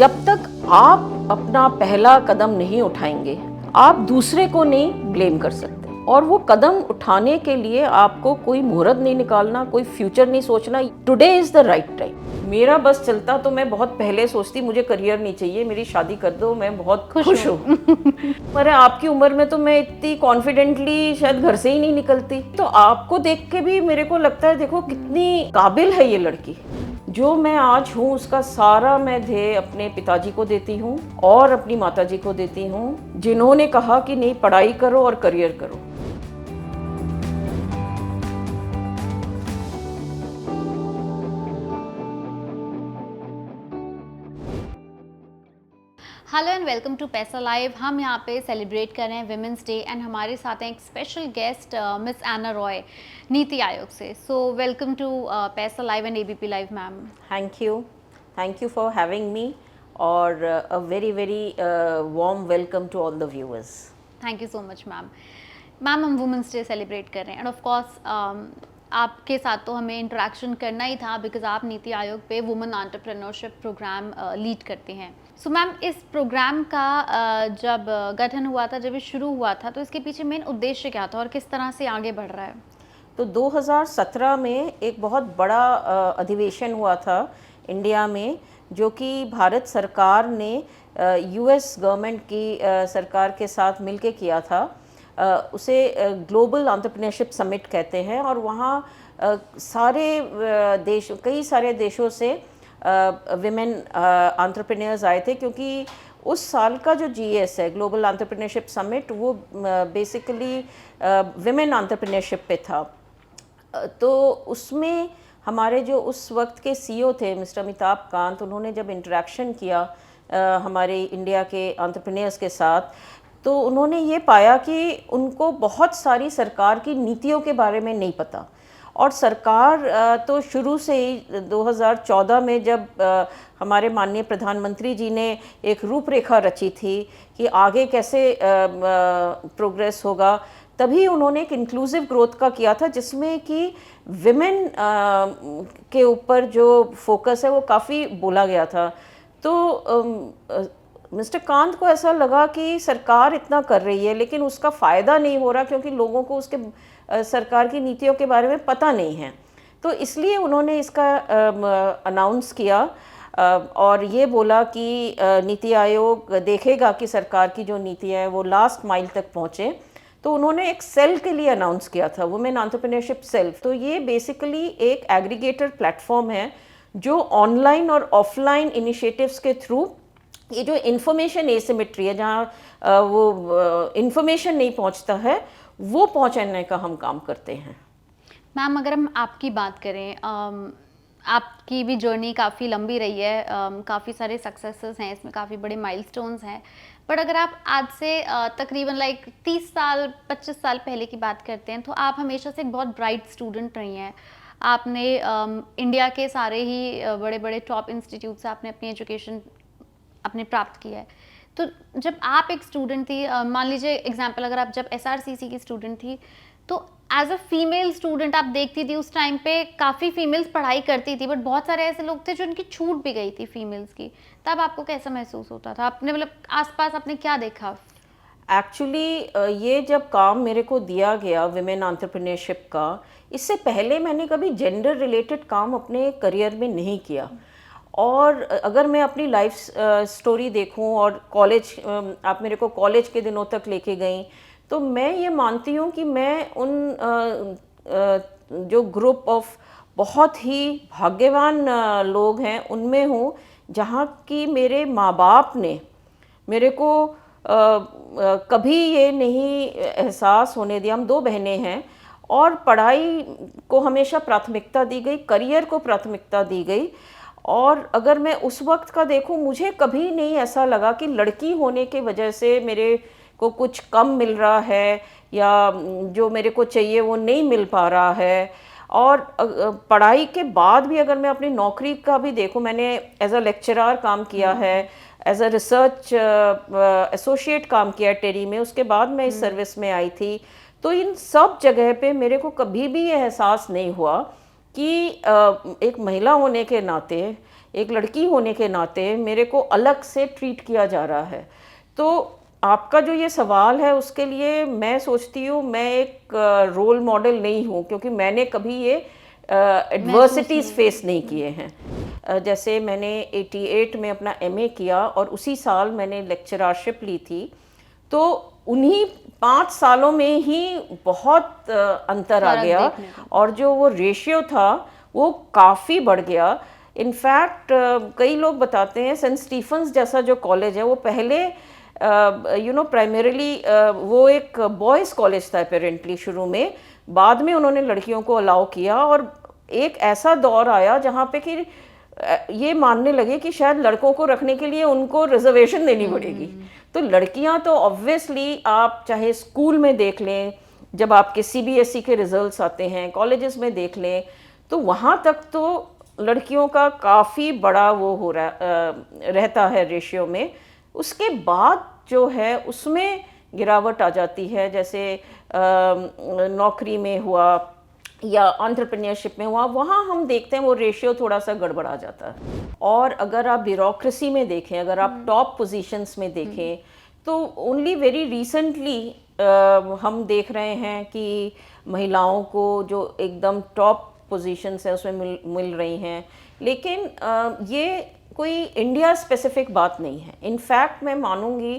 जब तक आप अपना पहला कदम नहीं उठाएंगे, आप दूसरे को नहीं ब्लेम कर सकते। और वो कदम उठाने के लिए आपको कोई मुहूर्त नहीं निकालना, कोई फ्यूचर नहीं सोचना। Today is the right time. मेरा बस चलता तो मैं बहुत पहले सोचती मुझे करियर नहीं चाहिए, मेरी शादी कर दो, मैं बहुत खुश हूँ। पर आपकी उम्र में तो मैं इतनी कॉन्फिडेंटली शायद घर से ही नहीं निकलती। तो आपको देख के भी मेरे को लगता है देखो कितनी काबिल है ये लड़की। जो मैं आज हूँ उसका सारा मैं ध्येय अपने पिताजी को देती हूँ और अपनी माताजी को देती हूँ, जिन्होंने कहा कि नहीं, पढ़ाई करो और करियर करो। Hello and welcome to Paisa live. हम यहाँ पे सेलिब्रेट कर रहे हैं विमेंस डे एंड हमारे साथ हैं एक special guest miss Anna Roy, NITI Aayog से। So welcome to Paisa live and ABP live ma'am. Thank you for having me और a very very warm welcome to all the viewers. Thank you so much ma'am. Ma'am हम women's day celebrate कर रहे हैं end of course आपके साथ तो हमें interaction करना ही था बिकॉज आप नीति आयोग पे वुमेन एंटरप्रेन्योरशिप प्रोग्राम लीड करती हैं। सो मैम इस प्रोग्राम का जब गठन हुआ था, जब ये शुरू हुआ था, तो इसके पीछे मेन उद्देश्य क्या था और किस तरह से आगे बढ़ रहा है? तो 2017 में एक बहुत बड़ा अधिवेशन हुआ था इंडिया में, जो कि भारत सरकार ने यूएस गवर्नमेंट की सरकार के साथ मिलके किया था। उसे ग्लोबल एंटरप्रेन्योरशिप समिट कहते हैं। और वहाँ सारे कई सारे देशों से विमेन एंटरप्रेन्योर्स आए थे, क्योंकि उस साल का जो जीएस है, ग्लोबल एंटरप्रेन्योरशिप समिट, वो बेसिकली विमेन एंटरप्रेन्योरशिप पे था। तो उसमें हमारे जो उस वक्त के सीईओ थे मिस्टर अमिताभ कांत, उन्होंने जब इंटरेक्शन किया हमारे इंडिया के एंटरप्रेन्योर्स के साथ, तो उन्होंने ये पाया कि उनको बहुत सारी सरकार की नीतियों के बारे में नहीं पता। और सरकार तो शुरू से ही 2014 में जब हमारे माननीय प्रधानमंत्री जी ने एक रूपरेखा रची थी कि आगे कैसे प्रोग्रेस होगा, तभी उन्होंने एक इंक्लूसिव ग्रोथ का किया था, जिसमें कि विमेन के ऊपर जो फोकस है वो काफ़ी बोला गया था। तो मिस्टर कांत को ऐसा लगा कि सरकार इतना कर रही है लेकिन उसका फ़ायदा नहीं हो रहा, क्योंकि लोगों को उसके सरकार की नीतियों के बारे में पता नहीं है। तो इसलिए उन्होंने इसका अनाउंस किया और ये बोला कि नीति आयोग देखेगा कि सरकार की जो नीतियाँ हैं वो लास्ट माइल तक पहुँचे। तो उन्होंने एक सेल के लिए अनाउंस किया था, वुमेन एंटरप्रेन्योरशिप सेल। तो ये बेसिकली एक एग्रीगेटर प्लेटफॉर्म है जो ऑनलाइन और ऑफलाइन इनिशिएटिव्स के थ्रू ये जो इन्फॉर्मेशन एसिमेट्री है, जहाँ वो इन्फॉर्मेशन नहीं पहुँचता है, वो पहुँचाने का हम काम करते हैं। मैम अगर हम आपकी बात करें, आपकी भी जर्नी काफ़ी लंबी रही है, काफ़ी सारे सक्सेसेस हैं इसमें, काफ़ी बड़े माइलस्टोन्स हैं। बट अगर आप आज से तकरीबन 30 साल 25 साल पहले की बात करते हैं, तो आप हमेशा से एक बहुत ब्राइट स्टूडेंट रही हैं। आपने इंडिया के सारे ही बड़े बड़े टॉप इंस्टीट्यूट से आपने अपनी एजुकेशन आपने प्राप्त किया है। तो जब आप एक स्टूडेंट थी, मान लीजिए एग्जांपल, अगर आप जब एसआरसीसी की स्टूडेंट थी, तो एज अ फीमेल स्टूडेंट आप देखती थी उस टाइम पे काफ़ी फीमेल्स पढ़ाई करती थी, बट बहुत सारे ऐसे लोग थे जो उनकी छूट भी गई थी फीमेल्स की। तब आपको कैसा महसूस होता था? आपने मतलब आसपास आपने क्या देखा? एक्चुअली ये जब काम मेरे को दिया गया विमेन एंटरप्रेन्योरशिप का, इससे पहले मैंने कभी जेंडर रिलेटेड काम अपने करियर में नहीं किया। और अगर मैं अपनी लाइफ स्टोरी देखूं और कॉलेज, आप मेरे को कॉलेज के दिनों तक लेके गई, तो मैं ये मानती हूँ कि मैं उन जो ग्रुप ऑफ बहुत ही भाग्यवान लोग हैं उनमें हूँ, जहाँ की मेरे माँ बाप ने मेरे को कभी ये नहीं एहसास होने दिया। हम 2 बहनें हैं और पढ़ाई को हमेशा प्राथमिकता दी गई, करियर को प्राथमिकता दी गई। और अगर मैं उस वक्त का देखूं, मुझे कभी नहीं ऐसा लगा कि लड़की होने की वजह से मेरे को कुछ कम मिल रहा है या जो मेरे को चाहिए वो नहीं मिल पा रहा है। और पढ़ाई के बाद भी अगर मैं अपनी नौकरी का भी देखूं, मैंने एज अ लेक्चरर काम किया है, एज अ रिसर्च एसोसिएट काम किया टेरी में, उसके बाद मैं इस सर्विस में आई थी। तो इन सब जगह पे मेरे को कभी भी ये एहसास नहीं हुआ कि एक महिला होने के नाते एक लड़की होने के नाते मेरे को अलग से ट्रीट किया जा रहा है। तो आपका जो ये सवाल है उसके लिए मैं सोचती हूँ मैं एक रोल मॉडल नहीं हूँ, क्योंकि मैंने कभी ये एडवर्सिटीज़ फेस नहीं किए हैं। जैसे मैंने 88 में अपना एमए किया और उसी साल मैंने लेक्चररशिप ली थी, तो उन्हीं 5 सालों में ही बहुत अंतर आ गया और जो वो रेशियो था वो काफ़ी बढ़ गया। इनफैक्ट कई लोग बताते हैं सेंट स्टीफेंस जैसा जो कॉलेज है वो पहले प्राइमरीली वो एक बॉयज़ कॉलेज था अपेरेंटली शुरू में, बाद में उन्होंने लड़कियों को अलाउ किया और एक ऐसा दौर आया जहाँ पे कि ये मानने लगे कि शायद लड़कों को रखने के लिए उनको रिजर्वेशन देनी पड़ेगी। तो लड़कियां तो ऑब्वियसली आप चाहे स्कूल में देख लें, जब आपके सीबीएसई के रिजल्ट्स आते हैं, कॉलेजेस में देख लें, तो वहाँ तक तो लड़कियों का काफ़ी बड़ा वो हो रहा रहता है रेशियो में। उसके बाद जो है उसमें गिरावट आ जाती है, जैसे नौकरी में हुआ या एंटरप्रेन्योरशिप में हुआ, वहाँ हम देखते हैं वो रेशियो थोड़ा सा गड़बड़ा जाता है। और अगर आप ब्यूरोक्रेसी में देखें, अगर आप टॉप पोजीशंस में देखें, तो ओनली वेरी रिसेंटली हम देख रहे हैं कि महिलाओं को जो एकदम टॉप पोजीशंस है उसमें मिल रही हैं। लेकिन ये कोई इंडिया स्पेसिफिक बात नहीं है। इनफैक्ट मैं मानूंगी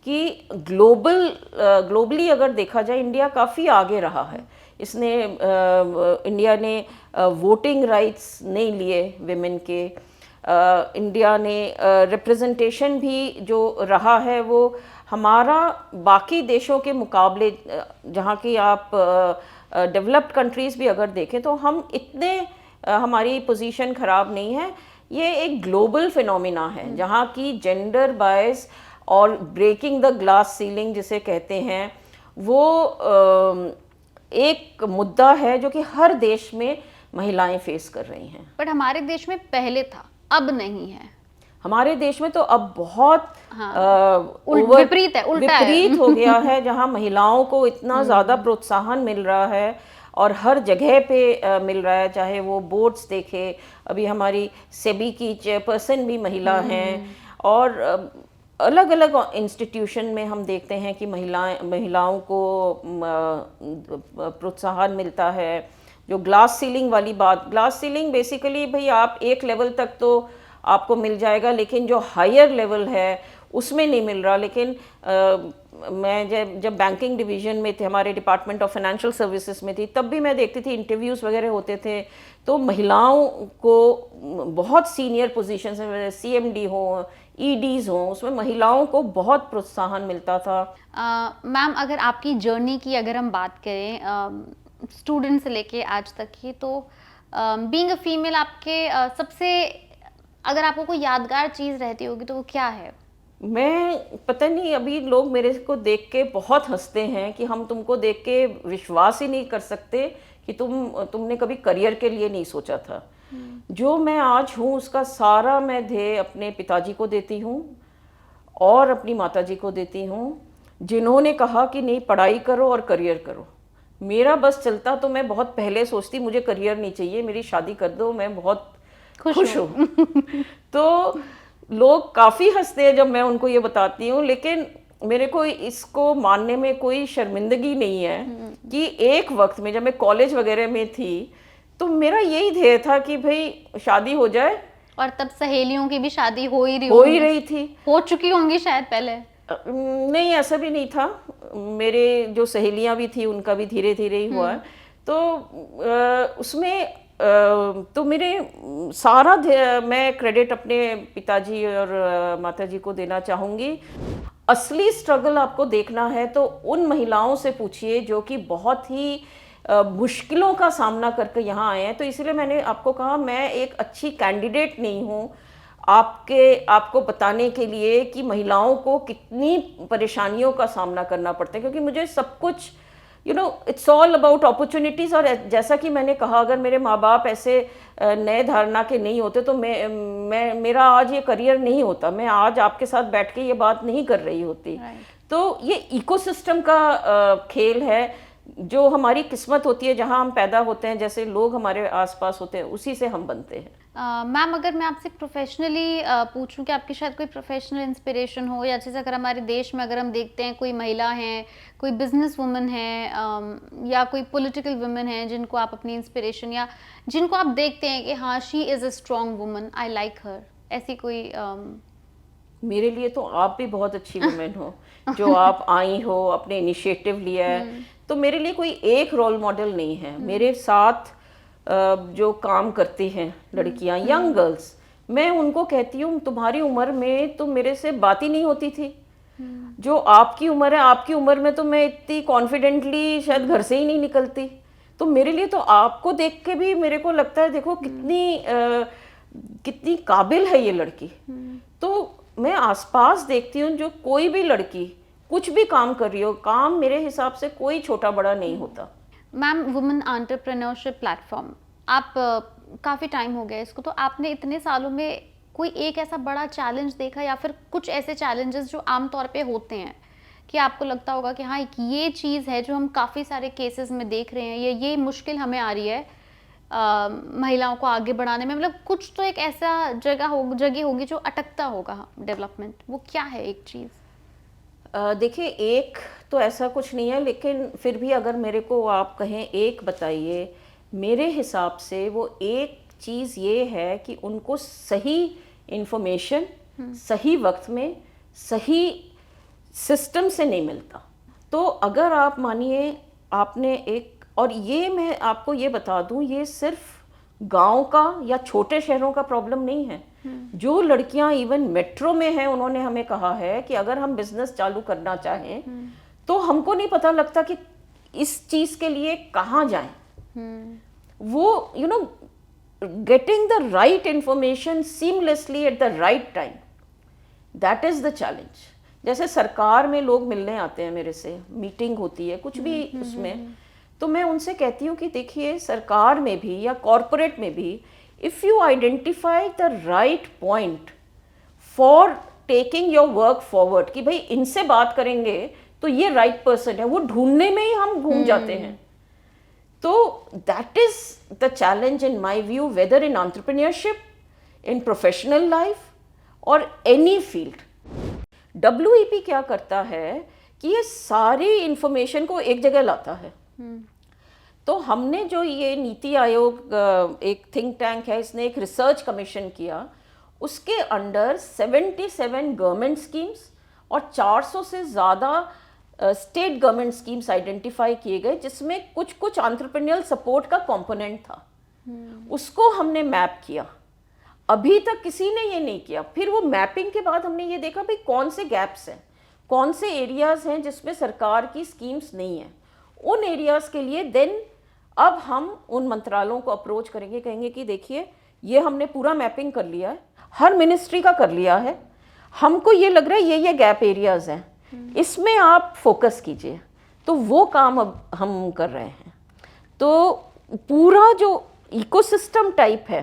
कि ग्लोबली अगर देखा जाए इंडिया काफ़ी आगे रहा है। इसने इंडिया ने वोटिंग राइट्स नहीं लिए विमेन के, इंडिया ने रिप्रेजेंटेशन भी जो रहा है वो हमारा बाकी देशों के मुकाबले, जहाँ की आप डेवलप्ड कंट्रीज़ भी अगर देखें तो हम इतने हमारी पोजीशन ख़राब नहीं है। ये एक ग्लोबल फिनोमिना है जहाँ की जेंडर बायस और ब्रेकिंग द ग्लास सीलिंग जिसे कहते हैं वो एक मुद्दा है जो कि हर देश में महिलाएं फेस कर रही हैं। बट हमारे देश में पहले था, अब नहीं है। हमारे देश में तो अब बहुत विपरीत है, उल्टा विपरीत हो गया है, जहां महिलाओं को इतना ज़्यादा प्रोत्साहन मिल रहा है और हर जगह पे मिल रहा है। चाहे वो बोर्ड्स देखे, अभी हमारी सेबी की चेयरपर्सन भी महिला हैं, और अलग अलग इंस्टीट्यूशन में हम देखते हैं कि महिलाओं को प्रोत्साहन मिलता है। जो ग्लास सीलिंग वाली बात, ग्लास सीलिंग बेसिकली भाई आप एक लेवल तक तो आपको मिल जाएगा, लेकिन जो हायर लेवल है उसमें नहीं मिल रहा। लेकिन मैं जब बैंकिंग डिवीज़न में थे, हमारे डिपार्टमेंट ऑफ फाइनेंशियल सर्विसेज में थी, तब भी मैं देखती थी इंटरव्यूज़ वगैरह होते थे तो महिलाओं को बहुत सीनियर पोजीशंस में सीएमडी हो, ईडीज़ हो, उसमें महिलाओं को बहुत प्रोत्साहन मिलता था। मैम, अगर आपकी जर्नी की अगर हम बात करें स्टूडेंट से लेके आज तक की, तो बीइंग अ फीमेल आपके सबसे, अगर आपको कोई यादगार चीज़ रहती होगी तो वो क्या है? मैं पता नहीं, अभी लोग मेरे को देख के बहुत हंसते हैं कि हम तुमको देख के विश्वास ही नहीं कर सकते कि तुमने कभी करियर के लिए नहीं सोचा था। जो मैं आज हूँ उसका सारा मैं ध्येय अपने पिताजी को देती हूँ और अपनी माताजी को देती हूँ, जिन्होंने कहा कि नहीं पढ़ाई करो और करियर करो। मेरा बस चलता तो मैं बहुत पहले सोचती मुझे करियर नहीं चाहिए, मेरी शादी कर दो, मैं बहुत खुश हूँ। तो लोग काफ़ी हंसते हैं जब मैं उनको ये बताती हूँ, लेकिन मेरे को इसको मानने में कोई शर्मिंदगी नहीं है कि एक वक्त में जब मैं कॉलेज वगैरह में थी तो मेरा यही ध्येय था कि भाई शादी हो जाए। और तब सहेलियों की भी शादी हो ही रही थी, हो चुकी होंगी शायद पहले। नहीं, ऐसा भी नहीं था। मेरे जो सहेलियां भी थी उनका भी धीरे धीरे ही हुआ। तो उसमें तो मेरे सारा मैं क्रेडिट अपने पिताजी और माताजी को देना चाहूँगी। असली स्ट्रगल आपको देखना है तो उन महिलाओं से पूछिए जो कि बहुत ही मुश्किलों का सामना करके यहाँ आए हैं। तो इसलिए मैंने आपको कहा मैं एक अच्छी कैंडिडेट नहीं हूँ आपको बताने के लिए कि महिलाओं को कितनी परेशानियों का सामना करना पड़ता है, क्योंकि मुझे सब कुछ इट्स ऑल अबाउट अपॉर्चुनिटीज़। और जैसा कि मैंने कहा, अगर मेरे माँ बाप ऐसे नए धारणा के नहीं होते तो मेरा आज ये करियर नहीं होता, मैं आज आपके साथ बैठ के ये बात नहीं कर रही होती। तो ये इकोसिस्टम का खेल है। जो हमारी किस्मत होती है, जहाँ हम पैदा होते हैं, जैसे लोग हमारे आसपास होते हैं, उसी से हम बनते हैं। मैम अगर मैं आपसे प्रोफेशनली पूछूं कि आपकी शायद कोई प्रोफेशनल इंस्पिरेशन हो, या जैसे अगर हमारे देश में अगर हम देखते हैं कोई महिला हैं, कोई बिजनेस वुमन है, या कोई पॉलिटिकल वुमन है जिनको आप अपनी इंस्पिरेशन या जिनको आप देखते हैं कि हाँ she is a strong woman, I like her, ऐसी कोई मेरे लिए तो आप भी बहुत अच्छी वुमेन हो, जो आप आई हो, अपने इनिशिएटिव लिया है। तो मेरे लिए कोई एक रोल मॉडल नहीं है। मेरे साथ जो काम करती हैं लड़कियां, यंग गर्ल्स, मैं उनको कहती हूँ तुम्हारी उम्र में तो मेरे से बात ही नहीं होती थी। जो आपकी उम्र है, आपकी उम्र में तो मैं इतनी कॉन्फिडेंटली शायद घर से ही नहीं निकलती। तो मेरे लिए तो आपको देख के भी मेरे को लगता है देखो कितनी काबिल है ये लड़की। तो मैं आसपास देखती हूँ जो कोई भी लड़की कुछ भी काम कर रही हो, काम मेरे हिसाब से कोई छोटा बड़ा नहीं होता। मैम वुमेन एंटरप्रेन्योरशिप प्लेटफॉर्म, आप काफ़ी टाइम हो गया इसको, तो आपने इतने सालों में कोई एक ऐसा बड़ा चैलेंज देखा, या फिर कुछ ऐसे चैलेंजेस जो आमतौर पे होते हैं कि आपको लगता होगा कि हाँ एक ये चीज़ है जो हम काफ़ी सारे केसेस में देख रहे हैं, ये मुश्किल हमें आ रही है महिलाओं को आगे बढ़ाने में, मतलब कुछ तो एक ऐसा जगह होगी जो अटकता होगा डेवलपमेंट, वो क्या है एक चीज़? देखिए, एक तो ऐसा कुछ नहीं है, लेकिन फिर भी अगर मेरे को आप कहें एक बताइए, मेरे हिसाब से वो एक चीज़ ये है कि उनको सही इन्फॉर्मेशन सही वक्त में सही सिस्टम से नहीं मिलता। तो अगर आप मानिए आपने एक, और ये मैं आपको ये बता दूं, ये सिर्फ गांव का या छोटे शहरों का प्रॉब्लम नहीं है। जो लड़कियां इवन मेट्रो में हैं, उन्होंने हमें कहा है कि अगर हम बिजनेस चालू करना चाहें तो हमको नहीं पता लगता कि इस चीज के लिए कहाँ जाएं। वो getting the right information seamlessly at the right time, that is the challenge. जैसे सरकार में लोग मिलने आते हैं मेरे से, मीटिंग होती है कुछ भी उसमें, तो मैं उनसे कहती हूँ कि देखिए सरकार में भी या कॉरपोरेट में भी, if you identify the right point for taking your work forward, कि भाई इनसे बात करेंगे तो ये राइट पर्सन है, वो ढूंढने में ही हम घूम जाते हैं। तो that is the challenge in my view, whether in entrepreneurship, in professional life और एनी फील्ड। WEP क्या करता है कि ये सारी इंफॉर्मेशन को एक जगह लाता है। तो हमने जो ये नीति आयोग एक थिंक टैंक है, इसने एक रिसर्च कमीशन किया, उसके अंडर 77 गवर्नमेंट स्कीम्स और 400 से ज़्यादा स्टेट गवर्नमेंट स्कीम्स आइडेंटिफाई किए गए, जिसमें कुछ कुछ एंटरप्रेन्योरियल सपोर्ट का कंपोनेंट था। उसको हमने मैप किया। अभी तक किसी ने ये नहीं किया। फिर वो मैपिंग के बाद हमने ये देखा भाई कौन से गैप्स हैं, कौन से एरियाज हैं जिसमें सरकार की स्कीम्स नहीं है। उन एरियाज के लिए देन अब हम उन मंत्रालयों को अप्रोच करेंगे, कहेंगे कि देखिए ये हमने पूरा मैपिंग कर लिया है, हर मिनिस्ट्री का कर लिया है, हमको ये लग रहा है ये गैप एरियाज हैं, इसमें आप फोकस कीजिए। तो वो काम अब हम कर रहे हैं। तो पूरा जो इकोसिस्टम टाइप है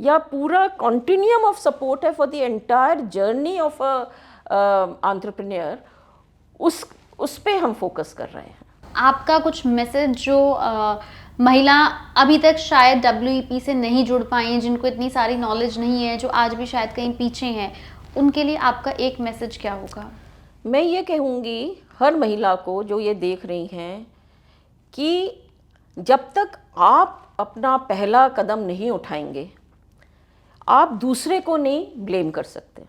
या पूरा कॉन्टिन्यूम ऑफ सपोर्ट है for the entire journey of a entrepreneur, उस पे हम फोकस कर रहे हैं। आपका कुछ मैसेज जो महिला अभी तक शायद WEP से नहीं जुड़ पाई हैं, जिनको इतनी सारी नॉलेज नहीं है, जो आज भी शायद कहीं पीछे हैं, उनके लिए आपका एक मैसेज क्या होगा? मैं ये कहूँगी हर महिला को जो ये देख रही हैं कि जब तक आप अपना पहला कदम नहीं उठाएंगे, आप दूसरे को नहीं ब्लेम कर सकते।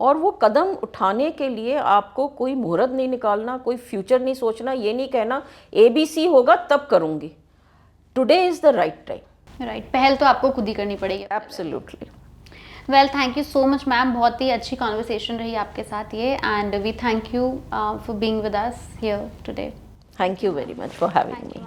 और वो कदम उठाने के लिए आपको कोई मुहूर्त नहीं निकालना, कोई फ्यूचर नहीं सोचना, ये नहीं कहना ABC होगा तब करूँगी। Today is the right time. Right, पहल तो आपको खुद ही करनी पड़ेगी। Absolutely. Well, thank you so much ma'am, बहुत ही अच्छी कॉन्वर्सेशन रही आपके साथ ये, and we thank you for being with us here today. Thank you very much for having me.